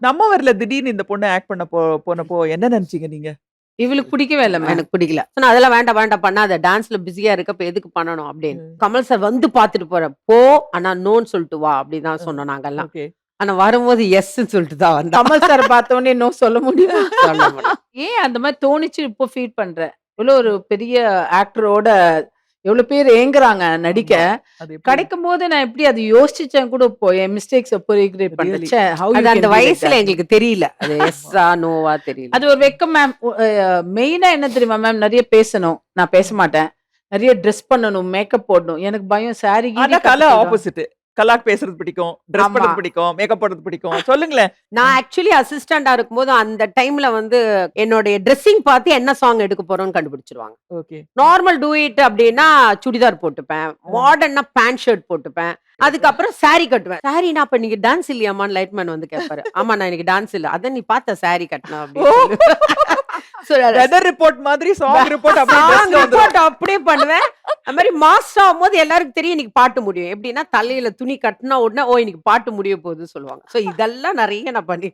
நம்ம வரல திடீர்னு இந்த பொண்ணு ஆக்ட் பண்ண போனப்போ என்ன நினைச்சீங்க நீங்க? இவளுக்கு பிடிக்கவே இல்ல மேம். எனக்கு பிடிக்கல. சொன்னா அதெல்லாம் வேண்டாம் வேண்டாம் பண்ணாத. டான்ஸ்ல பிஸியா இருக்கப்ப எதுக்கு பண்ணணும் அப்படின்னு. கமல் சார் வந்து பார்த்துட்டு போற. போ ஆனா நோன்னு சொல்லிட்டு வா அப்படின்னு தான் சொன்னோம் நாங்கெல்லாம். ஓகே. ஆனா வரும்போது எஸ்ன்னு சொல்லிட்டு தான் வந்தா. கமல் சார் பார்த்த உடனே நோ சொல்ல முடியும். சொல்ல முடியும். ஏன் அந்த மாதிரி தோணிச்சு இப்போ ஃபீல் பண்ற? இவ்வளோ ஒரு பெரிய ஆக்டரோட எவ்வளோ பேர் ஏங்குறாங்க நடிக்க. அது எப்படி? கிடைக்கும் போது நான் எப்படி அது யோசிச்சேன் கூட இப்போ என் மிஸ்டேக்ஸ் எப்போ ரீக்ரியேட் Really. பண்றேன். அது அந்த வயசுல எங்களுக்கு தெரியல. அது எஸ்ஸா நோவா தெரியல. அது ஒரு வெக்கம் மேம். மெயினா என்ன தெரியுமா மேம், நிறைய பேசணும். நான் பேச மாட்டேன். நிறைய ட்ரெஸ் பண்ணணும், மேக்கப் போடணும். எனக்கு பயம் சாரி ஆனா கலை ஆப்போசிட். கலாக் பேசுறது பிடிக்கும், ட்ரெஸ் ஆமா. பண்றது பிடிக்கும், மேக்கப் போடுறது பிடிக்கும். சொல்லுங்களேன். நான் ஆக்சுவலி அசிஸ்டண்டா இருக்கும்போது அந்த டைம்ல வந்து என்னுடைய ட்ரெஸ்ஸிங் பார்த்து என்ன சாங் எடுக்க போறோம்னு கண்டுபிடிச்சிருவாங்க. ஓகே. நார்மல் டூ இட் அப்படின்னா சுடிதார் போட்டுப்பேன். மாடர்னா பேண்ட் ஷர்ட் போட்டுப்பேன். அதுக்கப்புறம் சாரி கட்டுவேன். சாரினா அப்ப நீங்க டான்ஸ் இல்லையாமான்னு லைட்மேன் வந்து கேட்பாரு. ஆமா நான் இன்னைக்கு டான்ஸ் இல்ல. அதான் நீ பார்த்த சாரி கட்டினா வெதர் ரிப்போர்ட் மாதிரி சாங் ரிப்போர்ட் அப்படியே அப்படியே பண்ணுவேன். அது மாதிரி மாஸ்டர் ஆகும்போது எல்லாருக்கும் தெரியும் இன்னைக்கு பாட்டு முடியும். எப்படின்னா தலையில துணி கட்டினா உடனே ஓ இன்னைக்கு பாட்டு முடிய போகுது சொல்லுவாங்க. சோ இதெல்லாம் நிறைய நான் பண்ணிருக்கேன்.